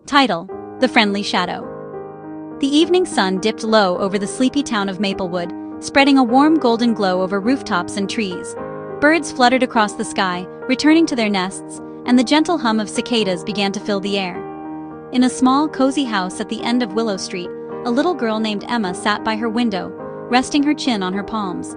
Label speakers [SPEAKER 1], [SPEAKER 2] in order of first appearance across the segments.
[SPEAKER 1] Title: The Friendly Shadow. The evening sun dipped low over the sleepy town of Maplewood, spreading a warm golden glow over rooftops and trees. Birds fluttered across the sky, returning to their nests, and the gentle hum of cicadas began to fill the air. In a small, cozy house at the end of Willow Street, a little girl named Emma sat by her window, resting her chin on her palms.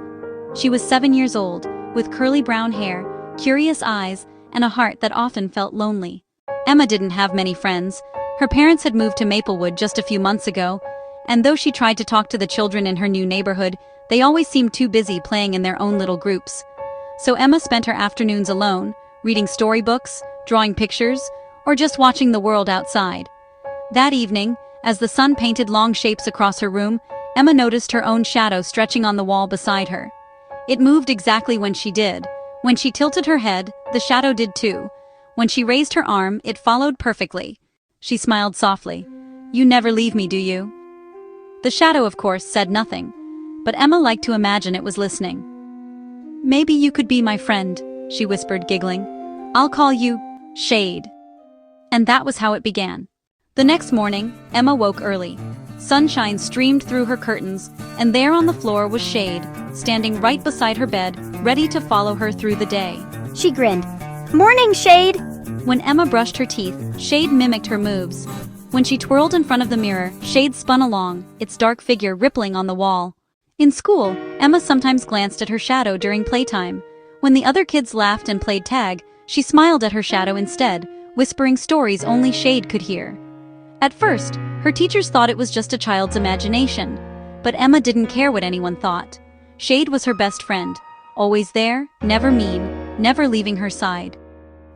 [SPEAKER 1] She was 7 years old, with curly brown hair, curious eyes, and a heart that often felt lonely. Emma didn't have many friends. Her parents had moved to Maplewood just a few months ago, and though she tried to talk to the children in her new neighborhood, they always seemed too busy playing in their own little groups. So Emma spent her afternoons alone, reading storybooks, drawing pictures, or just watching the world outside. That evening, as the sun painted long shapes across her room, Emma noticed her own shadow stretching on the wall beside her. It moved exactly when she did. When she tilted her head, the shadow did too. When she raised her arm, it followed perfectly. She smiled softly. "You never leave me, do you?" The shadow, of course, said nothing, but Emma liked to imagine it was listening. "Maybe you could be my friend," she whispered, giggling. "I'll call you Shade." And that was how it began. The next morning, Emma woke early. Sunshine streamed through her curtains, and there on the floor was Shade, standing right beside her bed, ready to follow her through the day.
[SPEAKER 2] She grinned. "Morning, Shade!"
[SPEAKER 1] When Emma brushed her teeth, Shade mimicked her moves. When she twirled in front of the mirror, Shade spun along, its dark figure rippling on the wall. In school, Emma sometimes glanced at her shadow during playtime. When the other kids laughed and played tag, she smiled at her shadow instead, whispering stories only Shade could hear. At first, her teachers thought it was just a child's imagination, but Emma didn't care what anyone thought. Shade was her best friend, always there, never mean, never leaving her side.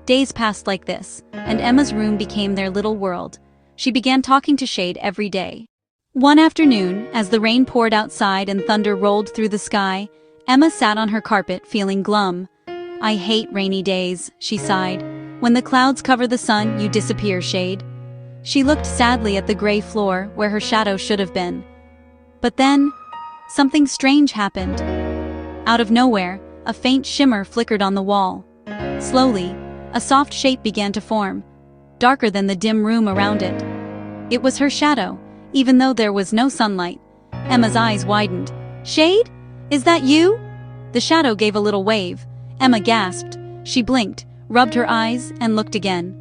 [SPEAKER 1] Days passed like this, and Emma's room became their little world. She began talking to Shade every day. One afternoon, as the rain poured outside and thunder rolled through the sky, Emma sat on her carpet feeling glum. "I hate rainy days," she sighed. "When the clouds cover the sun, you disappear, Shade." She looked sadly at the gray floor where her shadow should have been. But then, something strange happened. Out of nowhere, a faint shimmer flickered on the wall. Slowly, a soft shape began to form, darker than the dim room around it. It was her shadow, even though there was no sunlight. Emma's eyes widened. "Shade? Is that you?" The shadow gave a little wave. Emma gasped. She blinked, rubbed her eyes, and looked again.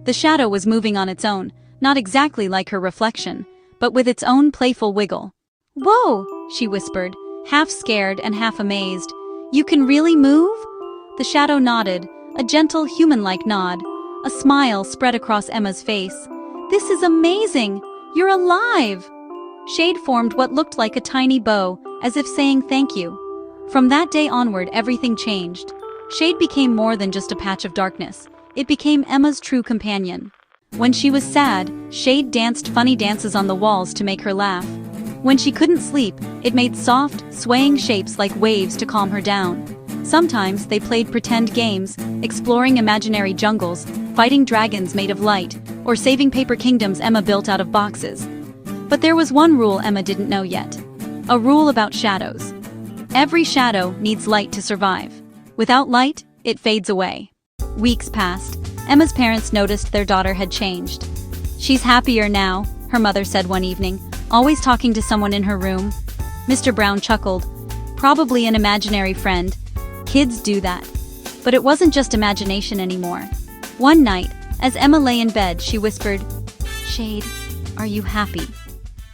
[SPEAKER 1] The shadow was moving on its own, not exactly like her reflection, but with its own playful wiggle. "Whoa," she whispered, half scared and half amazed. "You can really move?" The shadow nodded, a gentle human-like nod. A smile spread across Emma's face. "This is amazing! You're alive!" Shade formed what looked like a tiny bow, as if saying thank you. From that day onward, everything changed. Shade became more than just a patch of darkness. It became Emma's true companion. When she was sad, Shade danced funny dances on the walls to make her laugh. When she couldn't sleep, it made soft, swaying shapes like waves to calm her down. Sometimes they played pretend games, exploring imaginary jungles, fighting dragons made of light, or saving paper kingdoms Emma built out of boxes. But there was one rule Emma didn't know yet. A rule about shadows. Every shadow needs light to survive. Without light, it fades away. Weeks passed. Emma's parents noticed their daughter had changed. "She's happier now," her mother said one evening, always talking to someone in her room. Mr. Brown chuckled. "Probably an imaginary friend. Kids do that." But it wasn't just imagination anymore. One night, as Emma lay in bed, she whispered, "Shade, are you happy?"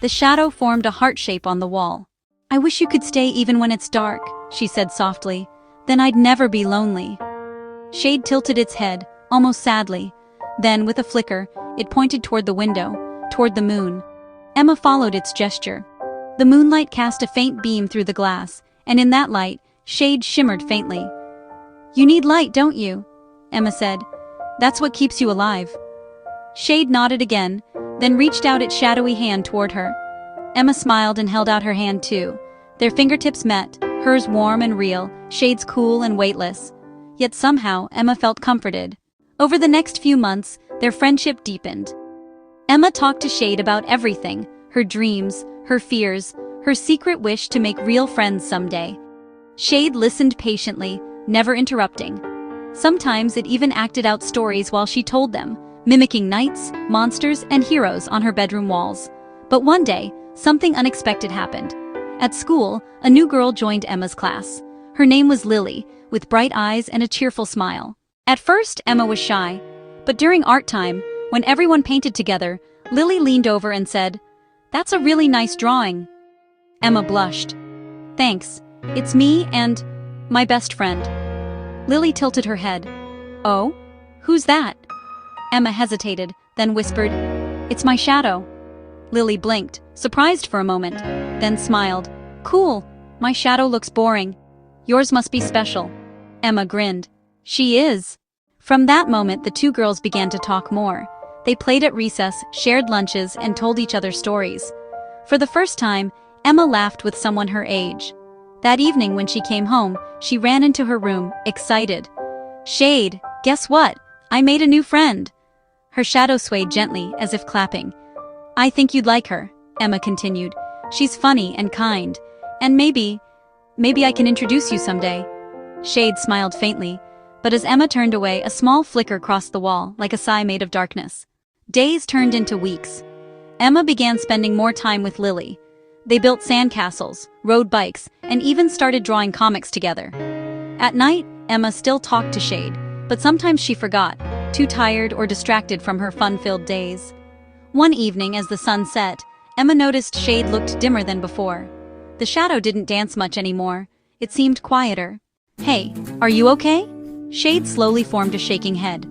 [SPEAKER 1] The shadow formed a heart shape on the wall. "I wish you could stay even when it's dark," she said softly. "Then I'd never be lonely." Shade tilted its head, almost sadly. Then, with a flicker, it pointed toward the window, toward the moon. Emma followed its gesture. The moonlight cast a faint beam through the glass, and in that light, Shade shimmered faintly. "You need light, don't you?" Emma said. "That's what keeps you alive." Shade nodded again, then reached out its shadowy hand toward her. Emma smiled and held out her hand too. Their fingertips met, hers warm and real, Shade's cool and weightless. Yet somehow, Emma felt comforted. Over the next few months, their friendship deepened. Emma talked to Shade about everything, her dreams, her fears, her secret wish to make real friends someday. Shade listened patiently, never interrupting. Sometimes it even acted out stories while she told them, mimicking knights, monsters, and heroes on her bedroom walls. But one day, something unexpected happened. At school, a new girl joined Emma's class. Her name was Lily, with bright eyes and a cheerful smile. At first, Emma was shy, but during art time, when everyone painted together, Lily leaned over and said, "That's a really nice drawing." Emma blushed. "Thanks. It's me and my best friend." Lily tilted her head. "Oh? Who's that?" Emma hesitated, then whispered, "It's my shadow." Lily blinked, surprised for a moment, then smiled. "Cool. My shadow looks boring. Yours must be special." Emma grinned. "She is." From that moment, the two girls began to talk more. They played at recess, shared lunches, and told each other stories. For the first time, Emma laughed with someone her age. That evening when she came home, she ran into her room, excited. "Shade, guess what? I made a new friend." Her shadow swayed gently, as if clapping. "I think you'd like her," Emma continued. "She's funny and kind. And maybe I can introduce you someday." Shade smiled faintly, but as Emma turned away, a small flicker crossed the wall, like a sigh made of darkness. Days turned into weeks. Emma began spending more time with Lily. They built sandcastles, rode bikes, and even started drawing comics together. At night, Emma still talked to Shade, but sometimes she forgot, too tired or distracted from her fun-filled days. One evening, as the sun set, Emma noticed Shade looked dimmer than before. The shadow didn't dance much anymore. It seemed quieter. "Hey, are you okay?" Shade slowly formed a shaking head.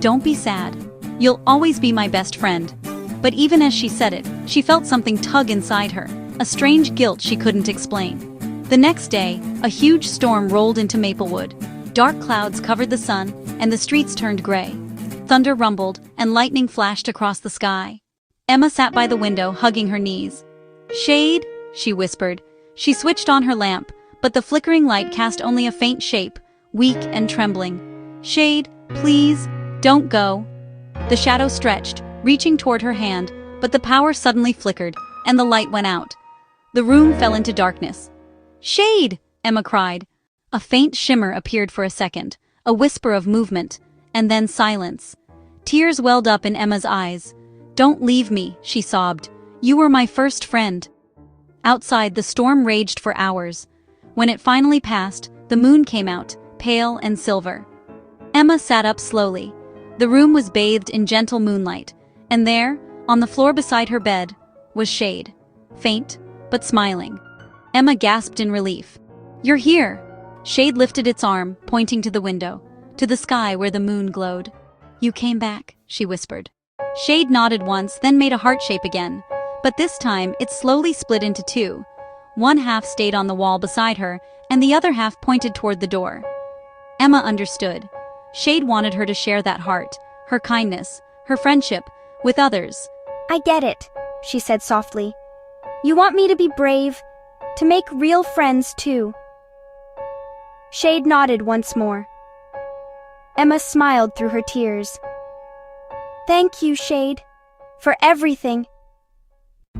[SPEAKER 1] "Don't be sad. You'll always be my best friend." But even as she said it, she felt something tug inside her, a strange guilt she couldn't explain. The next day, a huge storm rolled into Maplewood. Dark clouds covered the sun, and the streets turned gray. Thunder rumbled, and lightning flashed across the sky. Emma sat by the window, hugging her knees. "Shade," she whispered. She switched on her lamp, but the flickering light cast only a faint shape, weak and trembling. "Shade, please, don't go." The shadow stretched, reaching toward her hand, but the power suddenly flickered, and the light went out. The room fell into darkness. "Shade!" Emma cried. A faint shimmer appeared for a second, a whisper of movement, and then silence. Tears welled up in Emma's eyes. "Don't leave me," she sobbed. "You were my first friend." Outside, the storm raged for hours. When it finally passed, the moon came out, pale and silver. Emma sat up slowly. The room was bathed in gentle moonlight, and there, on the floor beside her bed, was Shade, faint but smiling. Emma gasped in relief. "You're here!" Shade lifted its arm, pointing to the window, to the sky where the moon glowed. "You came back," she whispered. Shade nodded once, then made a heart shape again, but this time it slowly split into two. One half stayed on the wall beside her, and the other half pointed toward the door. Emma understood. Shade wanted her to share that heart, her kindness, her friendship, with others.
[SPEAKER 2] "I get it," she said softly. "You want me to be brave, to make real friends too." Shade nodded once more. Emma smiled through her tears. "Thank you, Shade, for everything."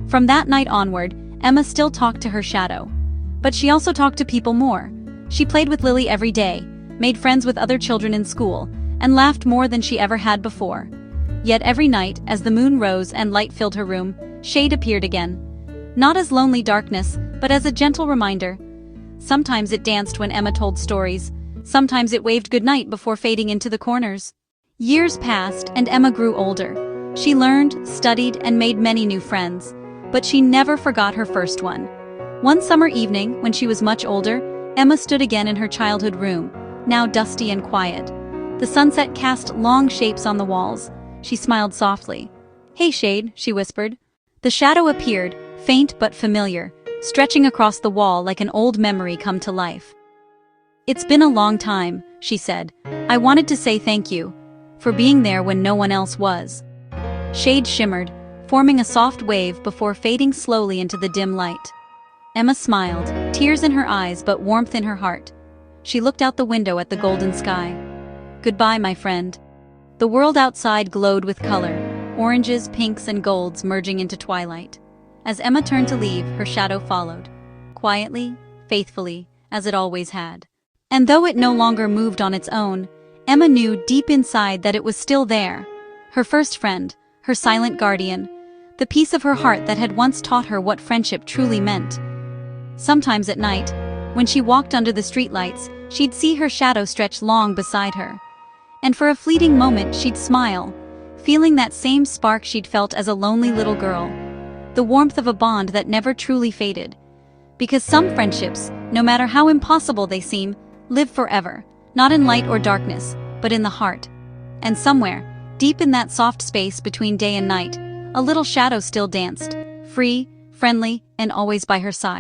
[SPEAKER 1] From that night onward, Emma still talked to her shadow. But she also talked to people more. She played with Lily every day, made friends with other children in school, and laughed more than she ever had before. Yet every night, as the moon rose and light filled her room, Shade appeared again. Not as lonely darkness, but as a gentle reminder. Sometimes it danced when Emma told stories. Sometimes it waved goodnight before fading into the corners. Years passed, and Emma grew older. She learned, studied, and made many new friends. But she never forgot her first one. One summer evening, when she was much older, Emma stood again in her childhood room, now dusty and quiet. The sunset cast long shapes on the walls. She smiled softly. "Hey, Shade," she whispered. The shadow appeared, faint but familiar, stretching across the wall like an old memory come to life. "It's been a long time," she said. "I wanted to say thank you, for being there when no one else was." Shade shimmered, forming a soft wave before fading slowly into the dim light. Emma smiled, tears in her eyes but warmth in her heart. She looked out the window at the golden sky. "Goodbye, my friend." The world outside glowed with color, oranges, pinks, and golds merging into twilight. As Emma turned to leave, her shadow followed, quietly, faithfully, as it always had. And though it no longer moved on its own, Emma knew deep inside that it was still there. her first friend, her silent guardian, the piece of her heart that had once taught her what friendship truly meant. Sometimes at night, when she walked under the streetlights, she'd see her shadow stretch long beside her. And for a fleeting moment she'd smile, feeling that same spark she'd felt as a lonely little girl, the warmth of a bond that never truly faded. Because some friendships, no matter how impossible they seem, live forever, not in light or darkness, but in the heart. And somewhere, deep in that soft space between day and night, a little shadow still danced, free, friendly, and always by her side.